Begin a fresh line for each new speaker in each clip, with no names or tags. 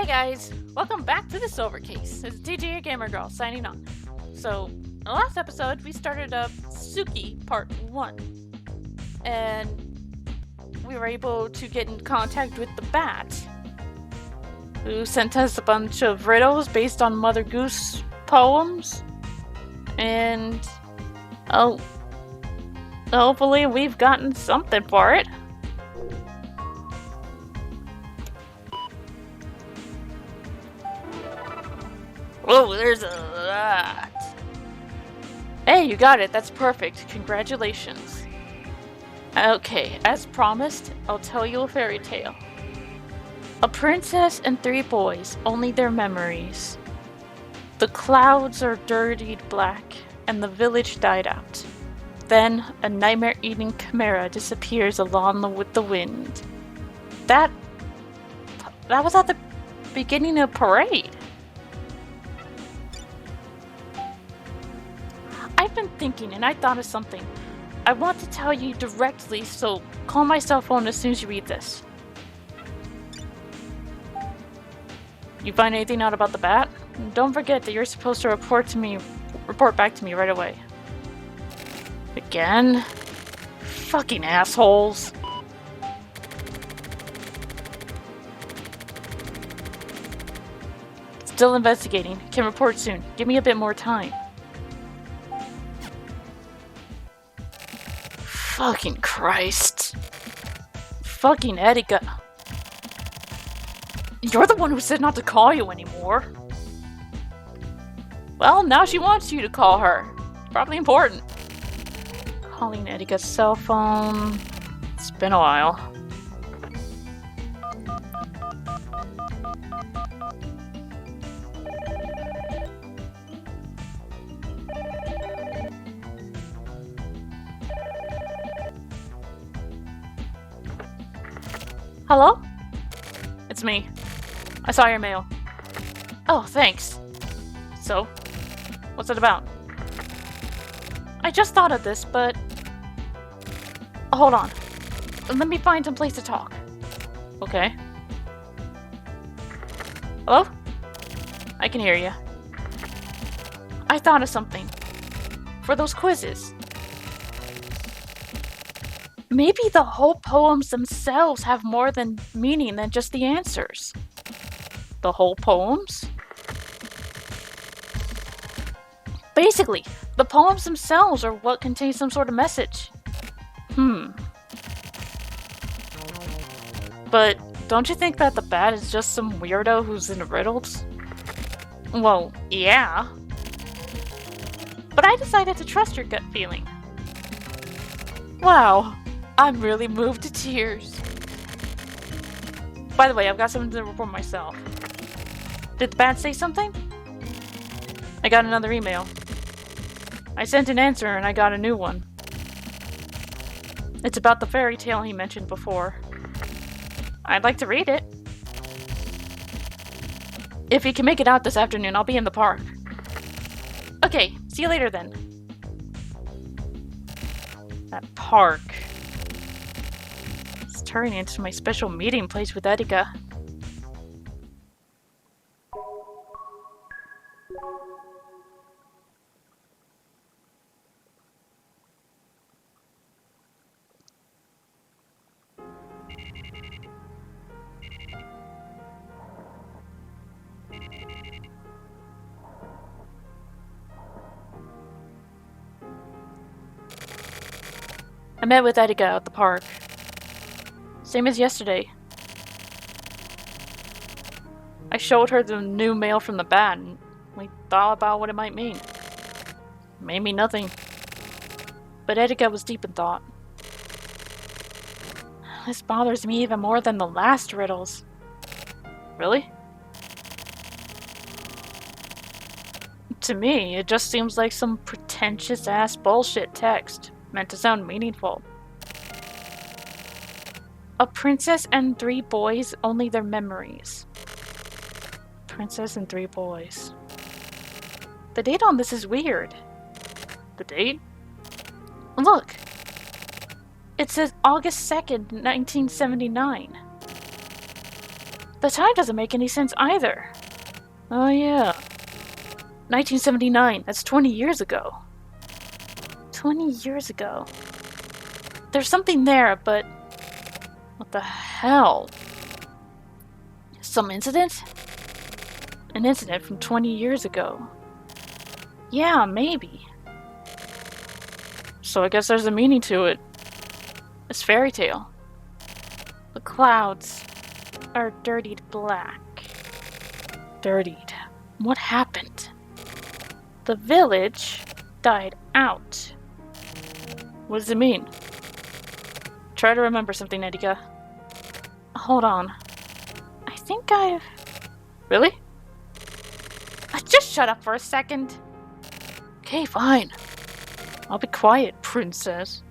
guys, welcome back to the Silver Case. It's DJ Gamer Girl signing on. So, in the last episode, we started up Tsuki Part 1. And we were able to get in contact with the bat, who sent us a bunch of riddles based on Mother Goose poems. And, hopefully we've gotten something for it. Oh, there's a lot. Hey, you got it. That's perfect. Congratulations. Okay, as promised, I'll tell you a fairy tale. A princess and 3 boys, only their memories. The clouds are dirtied black, and the village died out. Then, a nightmare-eating chimera disappears along with the wind. That was at the beginning of parade. I've been thinking, and I thought of something. I want to tell you directly, so call my cell phone as soon as you read this. You find anything out about the bat? Don't forget that you're supposed to report back to me right away. Again? Fucking assholes. Still investigating. Can report soon. Give me a bit more time. Fucking Christ. Fucking Etika. You're the one who said not to call you anymore. Well, now she wants you to call her. Probably important. Calling Etika's cell phone. It's been a while. Hello? It's me. I saw your mail. Oh, thanks. So, what's it about? I just thought of this, but... Hold on. Let me find some place to talk. Okay. Hello? I can hear you. I thought of something. For those quizzes. Maybe the whole poems themselves have more than meaning than just the answers. The whole poems? Basically, the poems themselves are what contain some sort of message. But don't you think that the bat is just some weirdo who's into riddles? Well, yeah. But I decided to trust your gut feeling. Wow. I'm really moved to tears. By the way, I've got something to report myself. Did the bat say something? I got another email. I sent an answer and I got a new one. It's about the fairy tale he mentioned before. I'd like to read it. If you can make it out this afternoon, I'll be in the park. Okay, see you later then. That park. Turning into my special meeting place with Etika. I met with Etika at the park. Same as yesterday. I showed her the new mail from the bat and we thought about what it might mean. Made me nothing. But Etika was deep in thought. This bothers me even more than the last riddles. Really? To me, it just seems like some pretentious ass bullshit text, meant to sound meaningful. A princess and 3 boys, only their memories. Princess and 3 boys. The date on this is weird. The date? Look! It says August 2nd, 1979. The time doesn't make any sense either. Oh yeah. 1979, that's 20 years ago. 20 years ago. There's something there, but... what the hell? Some incident? An incident from 20 years ago. Yeah, maybe. So I guess there's a meaning to it. This fairy tale. The clouds are dirtied black. Dirtied. What happened? The village died out. What does it mean? Try to remember something, Edika. Hold on. I think I've... Really? Just shut up for a second. Okay, fine. I'll be quiet, princess.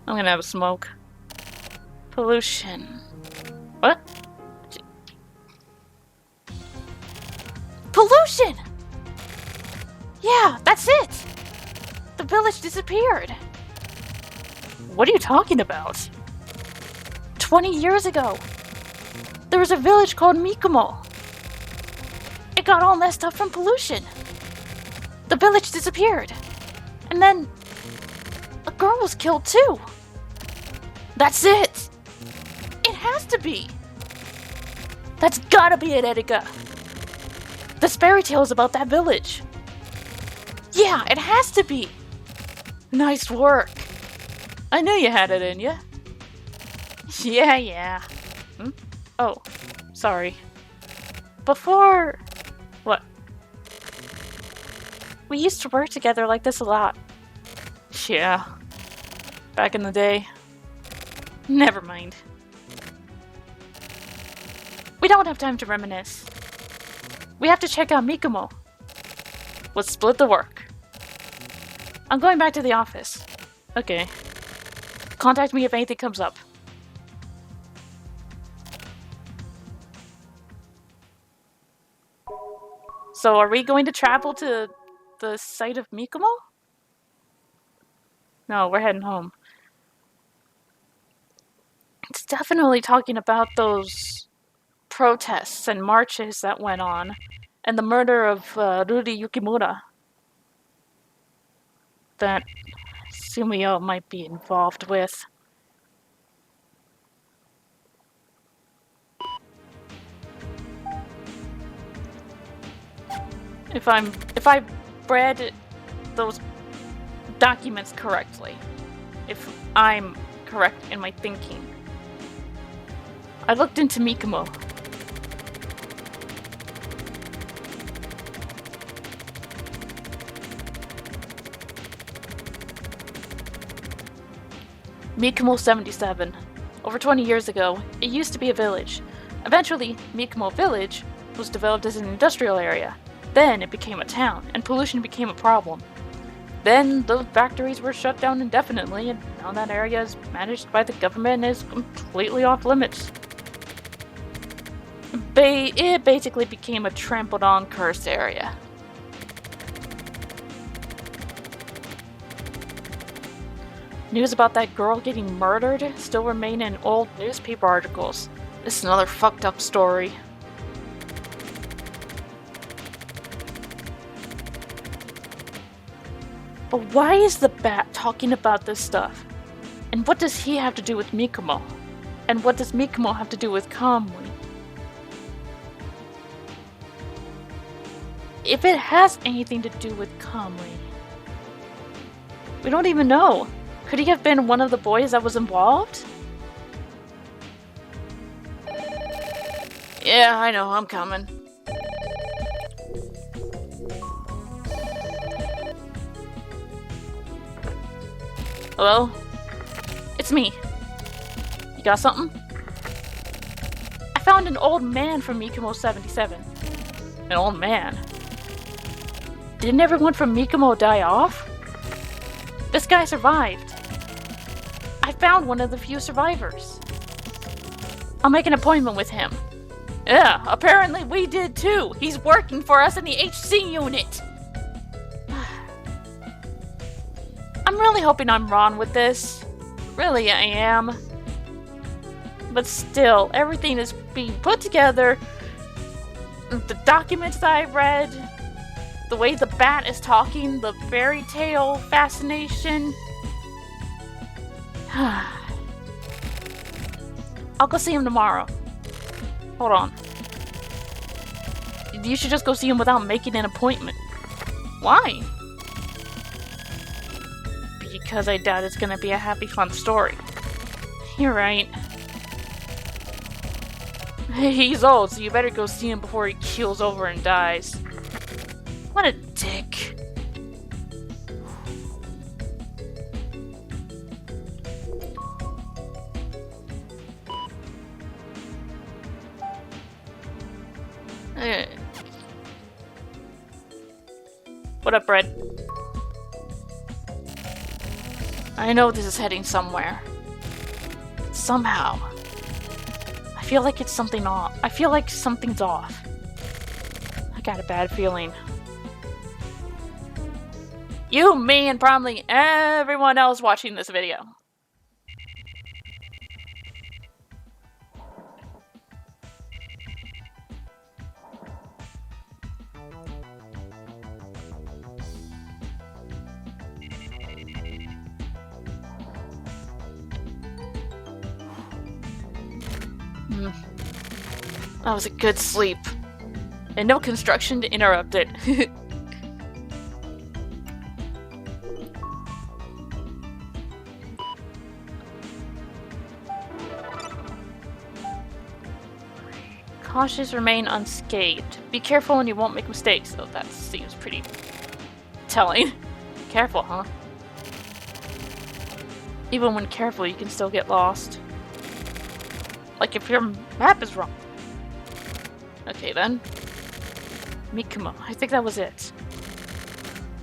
I'm gonna have a smoke. Pollution. What? Pollution! Yeah, that's it! The village disappeared. What are you talking about? 20 years ago, there was a village called Mikumo. It got all messed up from pollution. The village disappeared. And then a girl was killed too. That's it. It has to be. That's gotta be it, Edika. This fairy tale is about that village. Yeah, it has to be. Nice work. I knew you had it in you. Yeah. Oh, sorry. Before... What? We used to work together like this a lot. Yeah. Back in the day. Never mind. We don't have time to reminisce. We have to check out Mikumo. Let's split the work. I'm going back to the office. Okay. Contact me if anything comes up. So are we going to travel to the site of Mikumo? No, we're heading home. It's definitely talking about those protests and marches that went on, and the murder of Ruri Yukimura. That Sumio might be involved with. If I read those documents correctly, if I'm correct in my thinking. I looked into Mikumo. Mikumo 77. Over 20 years ago, it used to be a village. Eventually, Mikumo Village was developed as an industrial area. Then it became a town, and pollution became a problem. Then those factories were shut down indefinitely, and now that area is managed by the government and is completely off limits. It basically became a trampled on cursed area. News about that girl getting murdered still remain in old newspaper articles. This is another fucked up story. But why is the bat talking about this stuff? And what does he have to do with Mikumo? And what does Mikumo have to do with Kamui? If it has anything to do with Kamui, we don't even know. Could he have been one of the boys that was involved? Yeah, I know, I'm coming. Hello? It's me. You got something? I found an old man from Mikumo 77. An old man? Didn't everyone from Mikumo die off? This guy survived. I found one of the few survivors. I'll make an appointment with him. Yeah, apparently we did too. He's working for us in the HC unit. I'm really hoping I'm wrong with this. Really, I am. But still, everything is being put together. The documents that I read, the way the bat is talking, the fairy tale fascination. I'll go see him tomorrow. Hold on. You should just go see him without making an appointment. Why? Because I doubt it's gonna be a happy, fun story. You're right. He's old, so you better go see him before he keels over and dies. What a dick. What up, Red? I know this is heading somewhere. But somehow, I feel like it's something off. I feel like something's off. I got a bad feeling. You, me, and probably everyone else watching this video. That was a good sleep. And no construction to interrupt it. Cautious, remain unscathed. Be careful and you won't make mistakes. So that seems pretty telling. Careful, huh? Even when careful, you can still get lost. Like if your map is wrong. Okay then. Mikumo, I think that was it.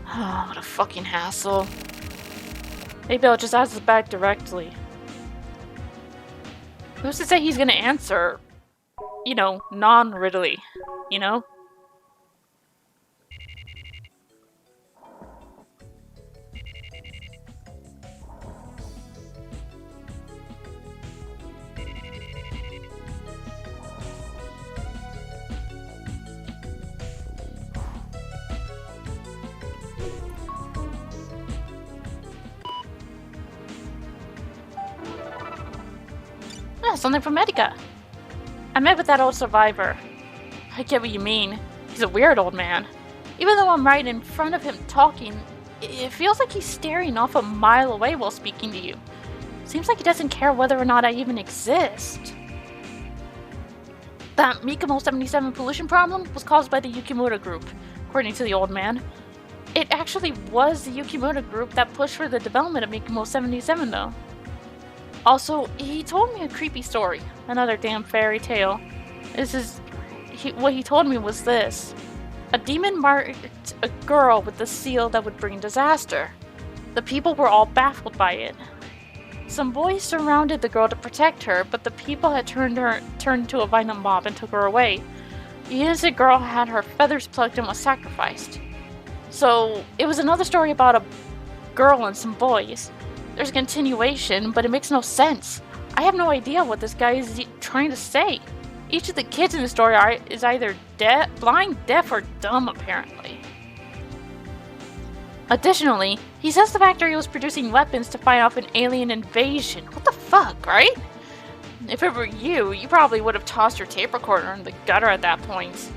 Oh, what a fucking hassle. Maybe I'll just ask the back directly. Who's to say he's gonna answer, you know, non-riddly, you know? Something from Medica. I met with that old survivor. I get what you mean. He's a weird old man. Even though I'm right in front of him talking, it feels like he's staring off a mile away while speaking to you. Seems like he doesn't care whether or not I even exist. That Mikumo 77 pollution problem was caused by the Yukimura group, according to the old man. It actually was the Yukimura group that pushed for the development of Mikumo 77 though. Also, he told me a creepy story. Another damn fairy tale. What he told me was this. A demon marked a girl with the seal that would bring disaster. The people were all baffled by it. Some boys surrounded the girl to protect her, but the people had turned into a violent mob and took her away. The innocent girl had her feathers plucked and was sacrificed. So, it was another story about a girl and some boys. There's a continuation, but it makes no sense. I have no idea what this guy is trying to say. Each of the kids in the story is either blind, deaf, or dumb, apparently. Additionally, he says the factory was producing weapons to fight off an alien invasion. What the fuck, right? If it were you, you probably would have tossed your tape recorder in the gutter at that point.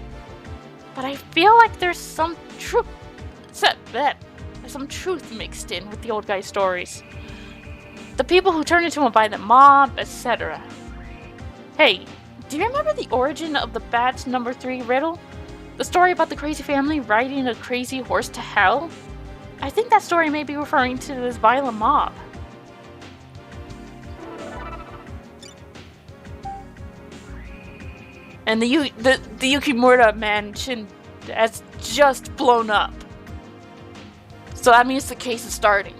But I feel like there's some truth mixed in with the old guy's stories. The people who turned into a violent mob, etc. Hey, do you remember the origin of the Bat number 3 riddle? The story about the crazy family riding a crazy horse to hell? I think that story may be referring to this violent mob. And the Yukimura mansion has just blown up. So that means the case is starting.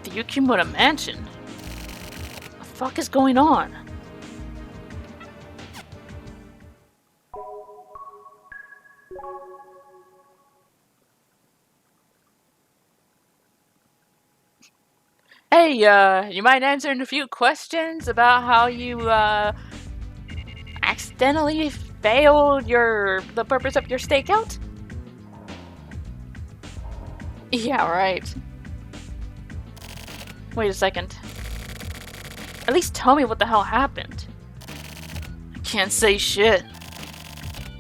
The Yukimura mansion? What the fuck is going on? Hey, you mind answering a few questions about how you, accidentally failed the purpose of your stakeout? Yeah, right. Wait a second. At least tell me what the hell happened. I can't say shit.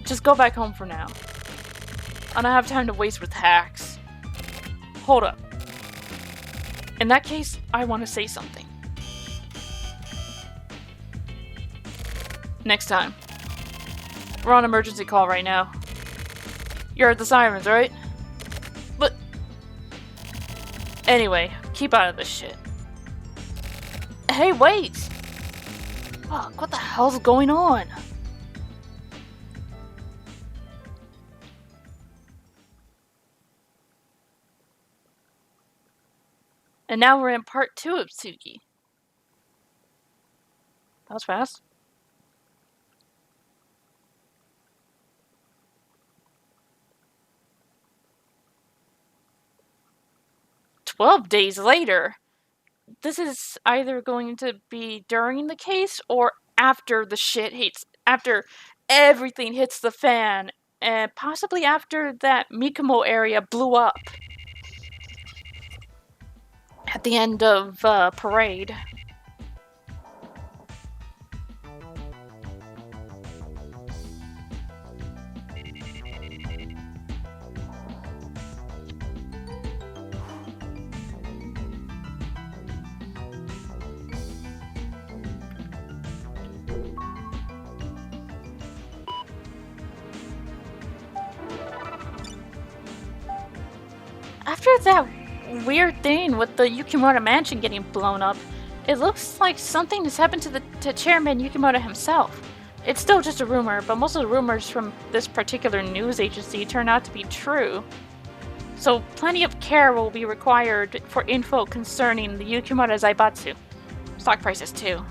Just go back home for now. I don't have time to waste with hacks. Hold up. In that case, I want to say something. Next time. We're on emergency call right now. You heard the sirens, right? But... Anyway, keep out of this shit. Hey, wait! Fuck, what the hell's going on? And now we're in part 2 of Tsuki. That was fast. "12 days later? This is either going to be during the case or after the shit hits, after everything hits the fan, and possibly after that Mikomo area blew up at the end of Parade." After that weird thing with the Yukimura mansion getting blown up, it looks like something has happened to Chairman Yukimura himself. It's still just a rumor, but most of the rumors from this particular news agency turn out to be true. So plenty of care will be required for info concerning the Yukimura Zaibatsu. Stock prices too.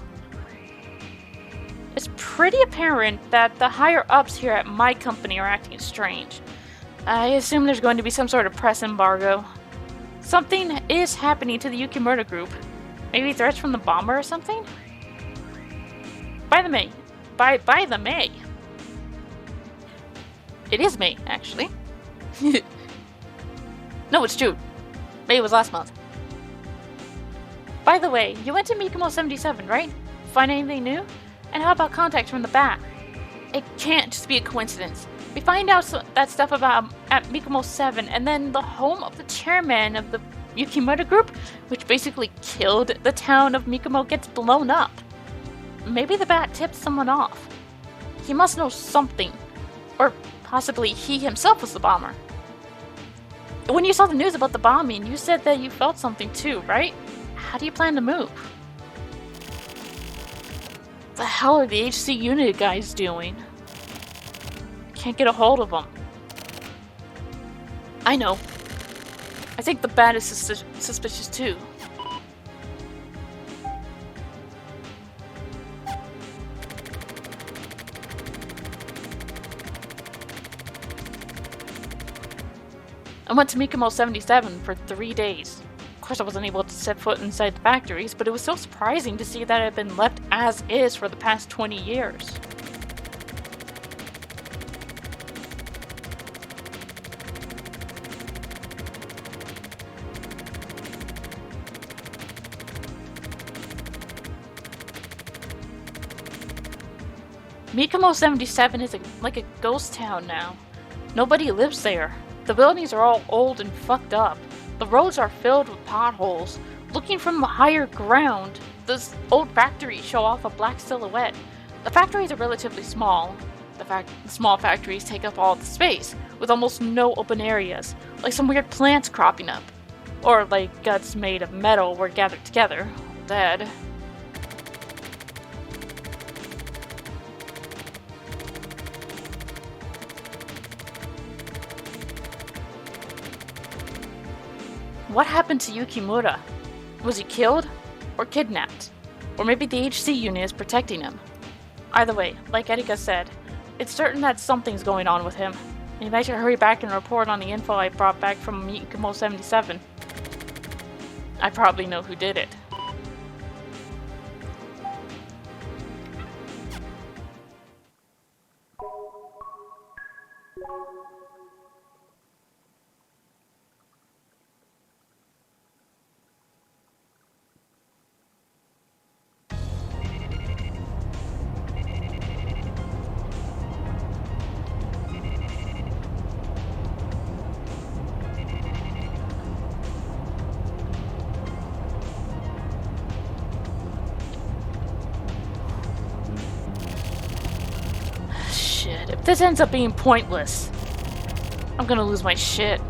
It's pretty apparent that the higher-ups here at my company are acting strange. I assume there's going to be some sort of press embargo. Something is happening to the Yukimura group. Maybe threats from the bomber or something? By the May. By the May. It is May, actually. No, it's June. May was last month. By the way, you went to Mikomo 77, right? Find anything new? And how about contacts from the back? It can't just be a coincidence. We find out that stuff about at Mikomo 7, and then the home of the chairman of the Yukimura group, which basically killed the town of Mikomo, gets blown up. Maybe the bat tipped someone off. He must know something. Or possibly he himself was the bomber. When you saw the news about the bombing, you said that you felt something too, right? How do you plan to move? What the hell are the HC unit guys doing? Can't get a hold of them. I know. I think the bat is suspicious too. I went to Mikomo 77 for 3 days. Of course, I wasn't able to set foot inside the factories, but it was so surprising to see that it had been left as is for the past 20 years. Mikomo 77 is like a ghost town now. Nobody lives there. The buildings are all old and fucked up. The roads are filled with potholes. Looking from the higher ground, the old factories show off a black silhouette. The factories are relatively small. The small factories take up all the space, with almost no open areas, like some weird plants cropping up. Or like guts made of metal were gathered together, all dead. What happened to Yukimura? Was he killed? Or kidnapped? Or maybe the HC unit is protecting him? Either way, like Erika said, it's certain that something's going on with him. Maybe I should hurry back and report on the info I brought back from Mikomo 77. I probably know who did it. Shit, if this ends up being pointless, I'm gonna lose my shit.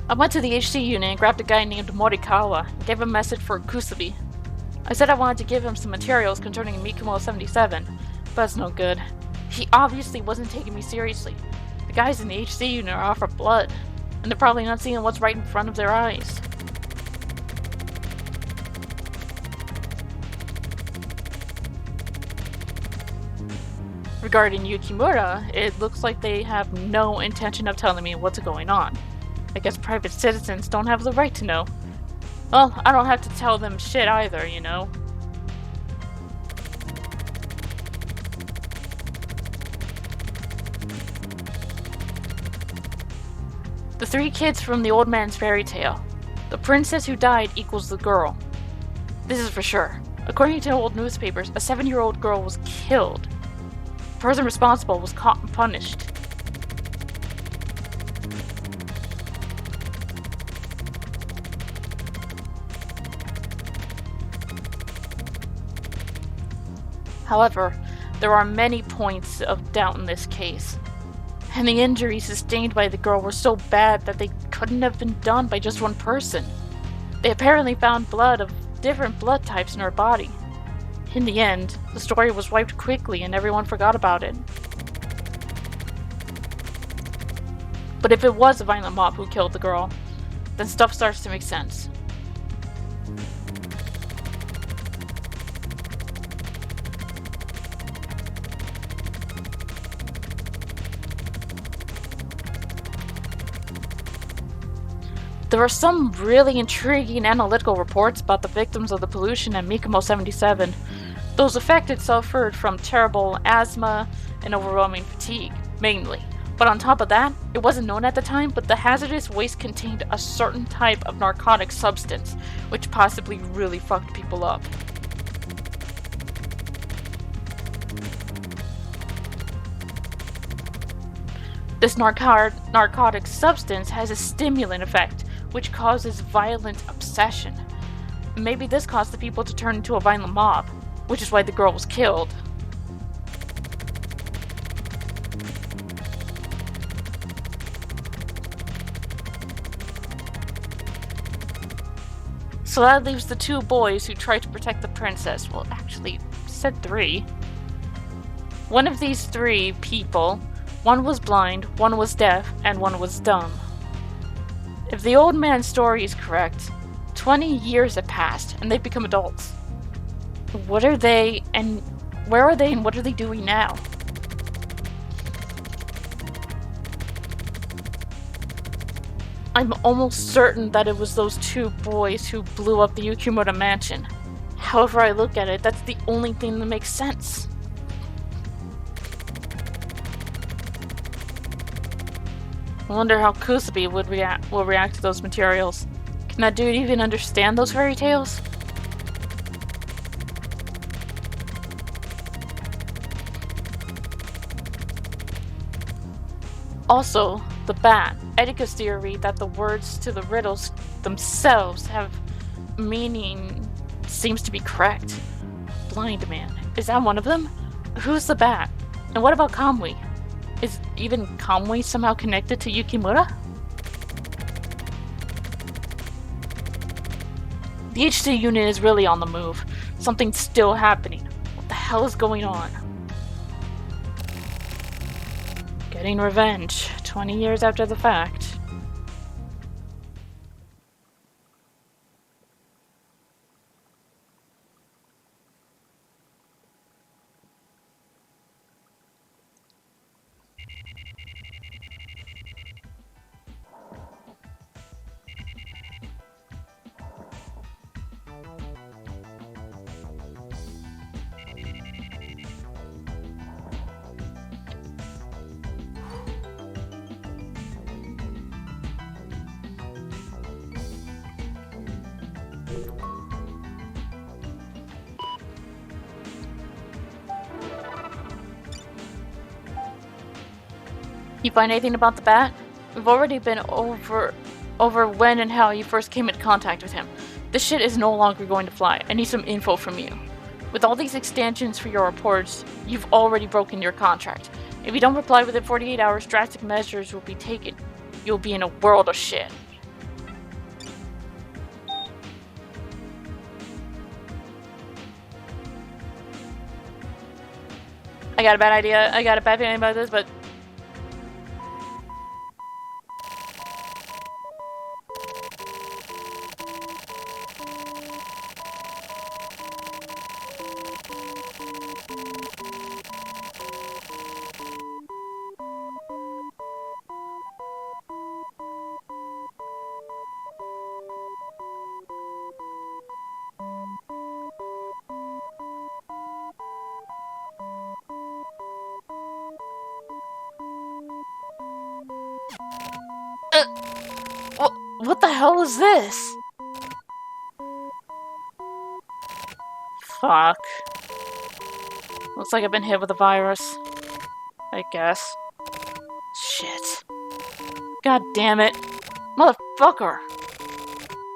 I went to the HC unit and grabbed a guy named Morikawa and gave him a message for Kusubi. I said I wanted to give him some materials concerning Mikumo 77, but that's no good. He obviously wasn't taking me seriously. The guys in the HC unit are out for blood, and they're probably not seeing what's right in front of their eyes. Regarding Yukimura, it looks like they have no intention of telling me what's going on. I guess private citizens don't have the right to know. Well, I don't have to tell them shit either, you know. The three kids from the old man's fairy tale. The princess who died equals the girl. This is for sure. According to old newspapers, a 7-year-old girl was killed. The person responsible was caught and punished. However, there are many points of doubt in this case, and the injuries sustained by the girl were so bad that they couldn't have been done by just one person. They apparently found blood of different blood types in her body. In the end, the story was wiped quickly and everyone forgot about it. But if it was a violent mob who killed the girl, then stuff starts to make sense. There are some really intriguing analytical reports about the victims of the pollution in Mikumo 77. Those affected suffered from terrible asthma and overwhelming fatigue, mainly. But on top of that, it wasn't known at the time, but the hazardous waste contained a certain type of narcotic substance, which possibly really fucked people up. This narcotic substance has a stimulant effect, which causes violent obsession. Maybe this caused the people to turn into a violent mob, which is why the girl was killed. So that leaves the two boys who tried to protect the princess. Well, actually, said 3. One of these 3 people, one was blind, one was deaf, and one was dumb. If the old man's story is correct, 20 years have passed and they've become adults. What are they, and where are they, and what are they doing now? I'm almost certain that it was those 2 boys who blew up the Yukimura mansion. However I look at it, that's the only thing that makes sense. I wonder how Kusubi will react to those materials. Can that dude even understand those fairy tales? Also, the bat. Etika's theory that the words to the riddles themselves have meaning seems to be correct. Blind man. Is that one of them? Who's the bat? And what about Kamui? Is even Kamui somehow connected to Yukimura? The HC unit is really on the move. Something's still happening. What the hell is going on? Getting revenge. 20 years after the fact. You find anything about the bat? We've already been over when and how you first came into contact with him. This shit is no longer going to fly. I need some info from you. With all these extensions for your reports, you've already broken your contract. If you don't reply within 48 hours, drastic measures will be taken. You'll be in a world of shit. I got a bad idea. I got a bad feeling about this, but... What the hell is this? Fuck. Looks like I've been hit with a virus. I guess. Shit. God damn it. Motherfucker!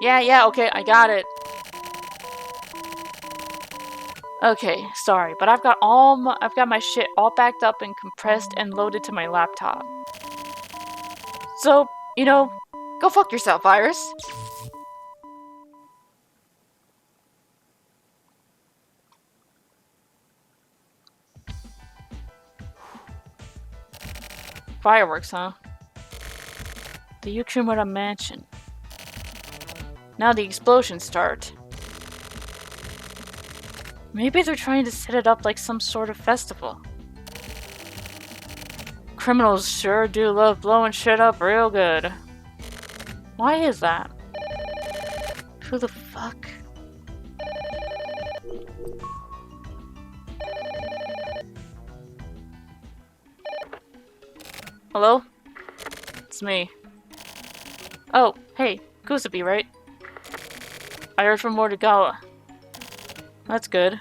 Yeah, okay, I got it. Okay, sorry, but I've got my shit all backed up and compressed and loaded to my laptop. So, you know, go fuck yourself, Iris. Fireworks, huh? The Yukimura Mansion. Now the explosions start. Maybe they're trying to set it up like some sort of festival. Criminals sure do love blowing shit up real good. Why is that? Who the fuck? Hello? It's me. Oh, hey, Kusabi, right? I heard from Mordegawa. That's good.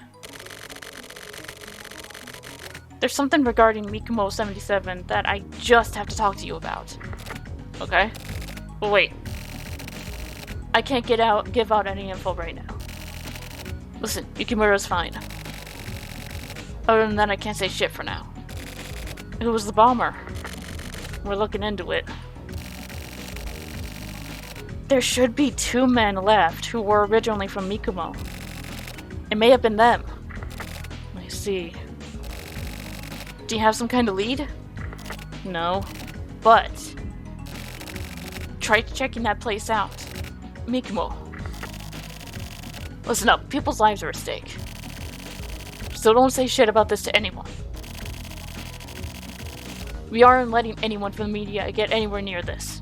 There's something regarding Mikumo 77 that I just have to talk to you about. Okay? Well, wait. I can't give out any info right now. Listen, Yukimura's fine. Other than that, I can't say shit for now. Who was the bomber? We're looking into it. There should be 2 men left who were originally from Mikumo. It may have been them. I see. Do you have some kind of lead? No. But try checking that place out. Mikumo. Listen up, people's lives are at stake. So don't say shit about this to anyone. We aren't letting anyone from the media get anywhere near this.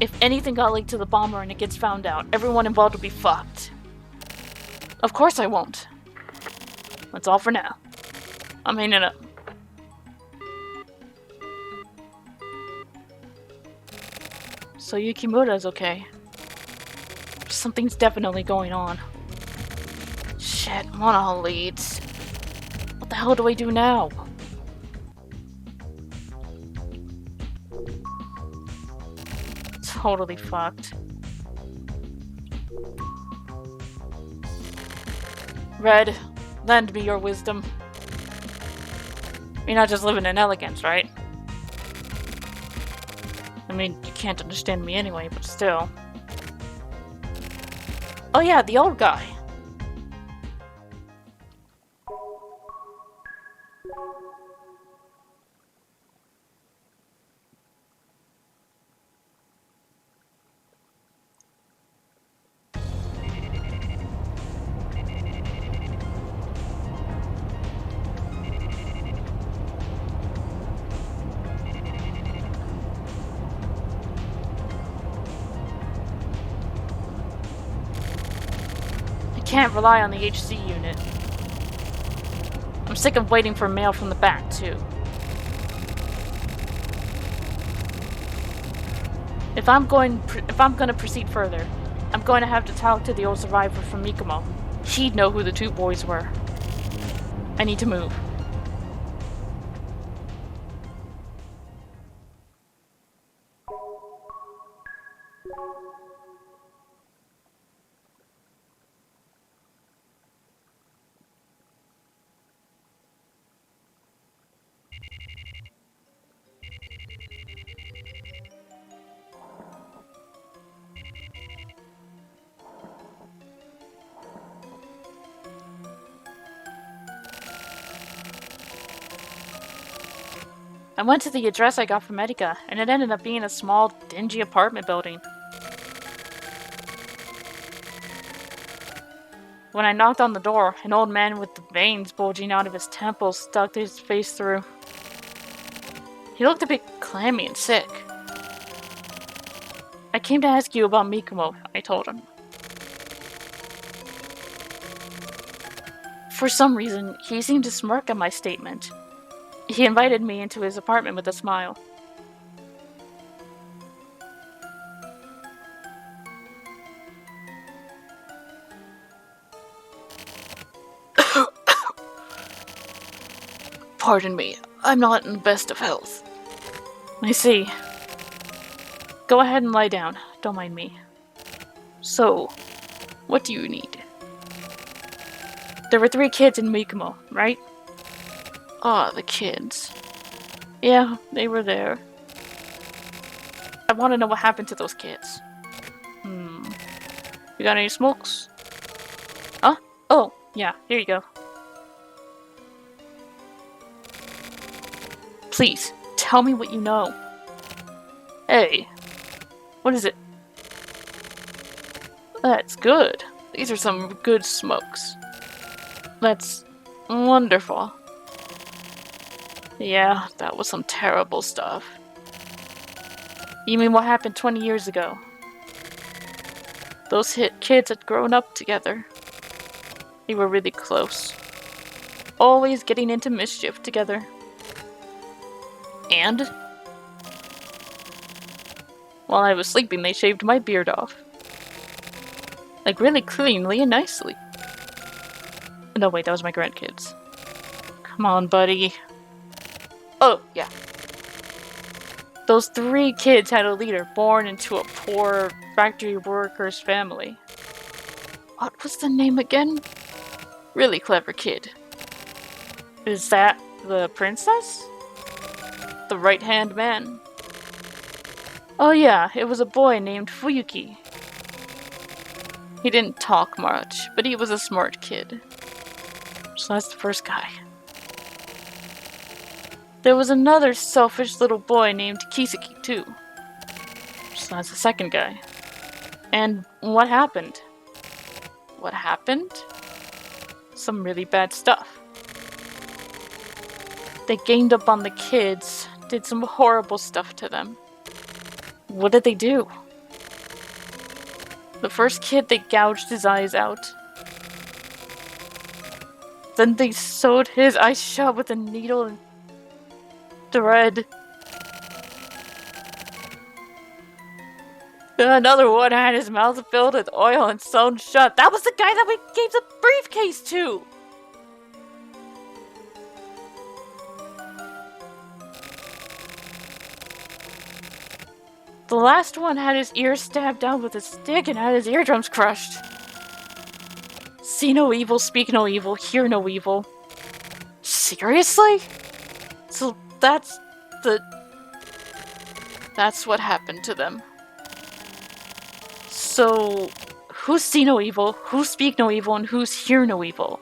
If anything got leaked to the bomber and it gets found out, everyone involved will be fucked. Of course I won't. That's all for now. I'm hanging up. So Yukimura's okay. Something's definitely going on. Shit, I'm on all leads. What the hell do I do now? Totally fucked. Red, lend me your wisdom. You're not just living in elegance, right? I mean, you can't understand me anyway, but still. Oh yeah, the old guy. can't rely on the HC unit. I'm sick of waiting for mail from the back, too. If I'm gonna proceed further, I'm going to have to talk to the old survivor from Mikomo. He'd know who the two boys were. I need to move. I went to the address I got from Medica, and it ended up being a small, dingy apartment building. When I knocked on the door, an old man with the veins bulging out of his temples stuck his face through. He looked a bit clammy and sick. I came to ask you about Mikomo, I told him. For some reason, he seemed to smirk at my statement. He invited me into his apartment with a smile. Pardon me, I'm not in the best of health. I see. Go ahead and lie down, don't mind me. So, what do you need? There were 3 kids in Mikomo, right? Ah, the kids. Yeah, they were there. I want to know what happened to those kids. You got any smokes? Huh? Oh, yeah, here you go. Please, tell me what you know. Hey, what is it? That's good. These are some good smokes. That's wonderful. Yeah, that was some terrible stuff. You mean what happened 20 years ago? Those kids had grown up together. They were really close. Always getting into mischief together. And? While I was sleeping, they shaved my beard off. Like really cleanly and nicely. No, wait, that was my grandkids. Come on, buddy. Oh, yeah. Those 3 kids had a leader born into a poor factory worker's family. What was the name again? Really clever kid. Is that the princess? The right-hand man? Oh yeah, it was a boy named Fuyuki. He didn't talk much, but he was a smart kid. So that's the first guy. There was another selfish little boy named Kiseki too. So that's the second guy. And what happened? What happened? Some really bad stuff. They ganged up on the kids, did some horrible stuff to them. What did they do? The first kid, they gouged his eyes out. Then they sewed his eyes shut with a needle and thread. Another one had his mouth filled with oil and sewn shut. That was the guy that we gave the briefcase to! The last one had his ears stabbed out with a stick and had his eardrums crushed. See no evil, speak no evil, hear no evil. Seriously? So that's what happened to them. So, who's see no evil, who's speak no evil, and who's hear no evil?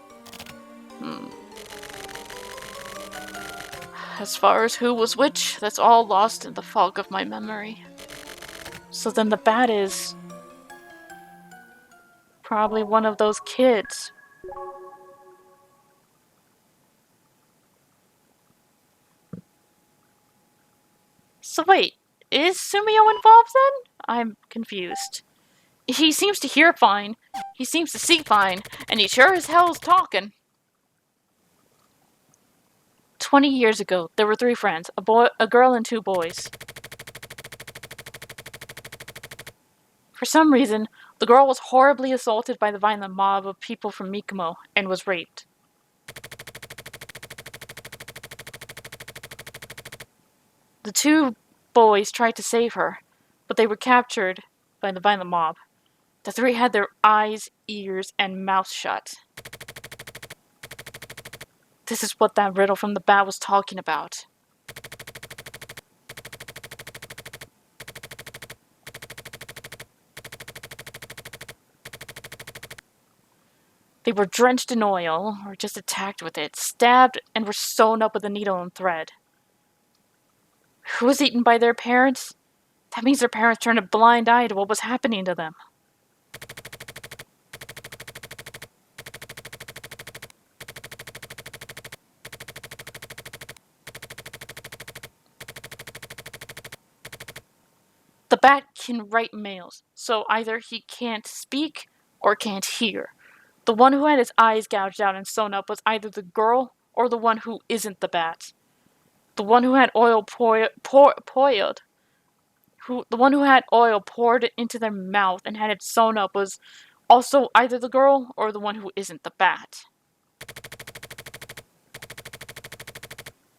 As far as who was which, that's all lost in the fog of my memory. So then the bad is probably one of those kids. So wait, is Sumio involved then? I'm confused. He seems to hear fine, he seems to see fine, and he sure as hell is talking. 20 years ago, there were 3 friends, a girl and 2 boys. For some reason, the girl was horribly assaulted by the violent mob of people from Mikomo and was raped. The 2 boys tried to save her, but they were captured by the violent mob. The 3 had their eyes, ears, and mouths shut. This is what that riddle from the bat was talking about. They were drenched in oil, or just attacked with it, stabbed, and were sewn up with a needle and thread. Who was eaten by their parents? That means their parents turned a blind eye to what was happening to them. The bat can write mails, so either he can't speak or can't hear. The one who had his eyes gouged out and sewn up was either the girl or the one who isn't the bat. The one who had oil poured into their mouth and had it sewn up was also either the girl or the one who isn't the bat.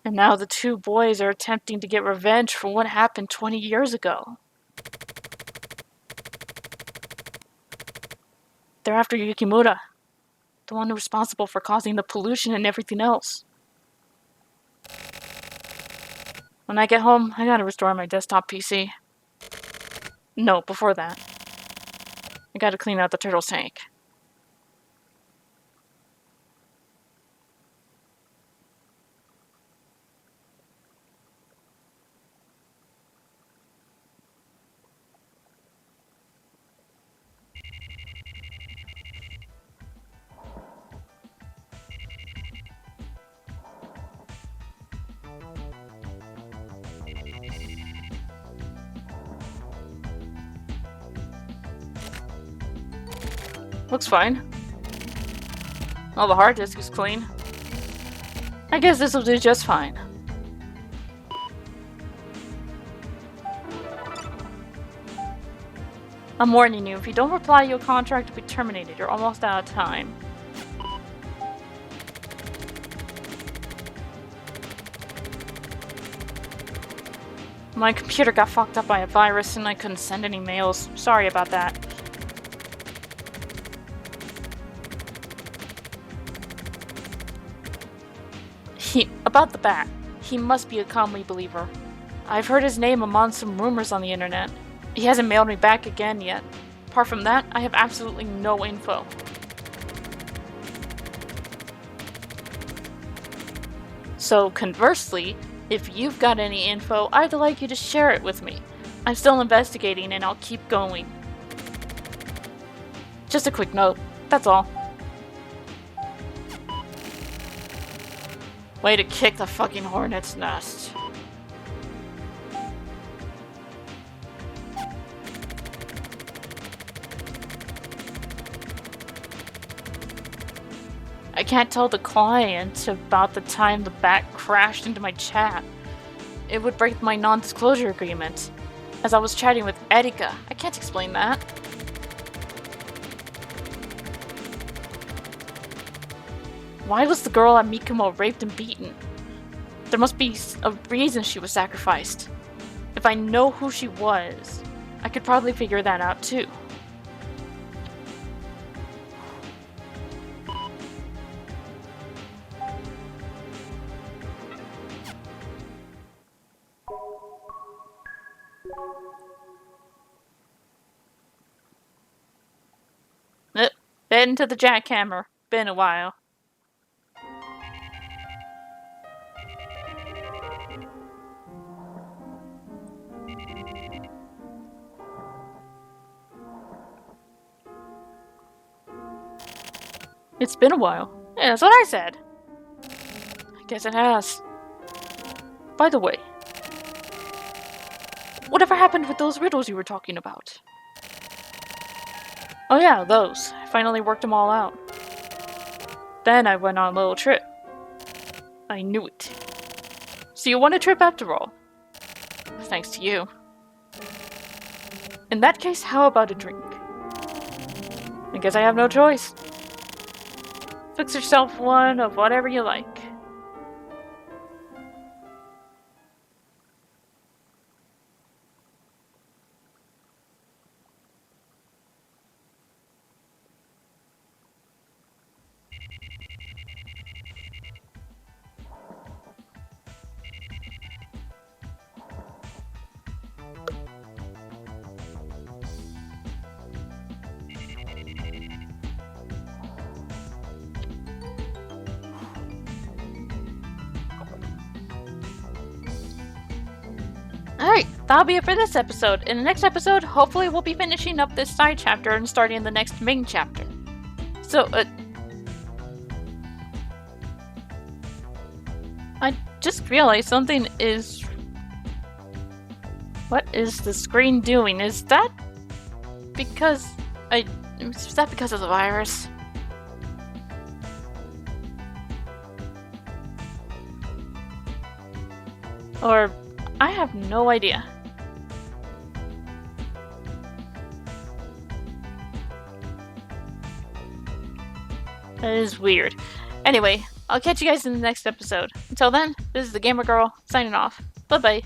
And now the 2 boys are attempting to get revenge for what happened 20 years ago. They're after Yukimura, the one responsible for causing the pollution and everything else. When I get home, I gotta restore my desktop PC. No, before that. I gotta clean out the turtle's tank. Looks fine. All the hard disk is clean. I guess this will do just fine. I'm warning you, if you don't reply, your contract will be terminated. You're almost out of time. My computer got fucked up by a virus and I couldn't send any mails. Sorry about that. About the bat. He must be a Kamui believer. I've heard his name among some rumors on the internet. He hasn't mailed me back again yet. Apart from that, I have absolutely no info. So conversely, if you've got any info, I'd like you to share it with me. I'm still investigating and I'll keep going. Just a quick note, that's all. Way to kick the fucking hornet's nest. I can't tell the client about the time the bat crashed into my chat. It would break my non-disclosure agreement. As I was chatting with Erika, I can't explain that. Why was the girl at Mikomo raped and beaten? There must be a reason she was sacrificed. If I know who she was, I could probably figure that out too. Head into the jackhammer. Been a while. It's been a while. Yeah, that's what I said. I guess it has. By the way, whatever happened with those riddles you were talking about? Oh yeah, those. I finally worked them all out. Then I went on a little trip. I knew it. So you won a trip after all. Thanks to you. In that case, how about a drink? I guess I have no choice. Fix yourself one of whatever you like. Alright, that'll be it for this episode. In the next episode, hopefully we'll be finishing up this side chapter and starting the next main chapter. So, I just realized something is... What is the screen doing? Is that because is that because of the virus? Or... I have no idea. That is weird. Anyway, I'll catch you guys in the next episode. Until then, this is the Gamer Girl, signing off. Bye-bye.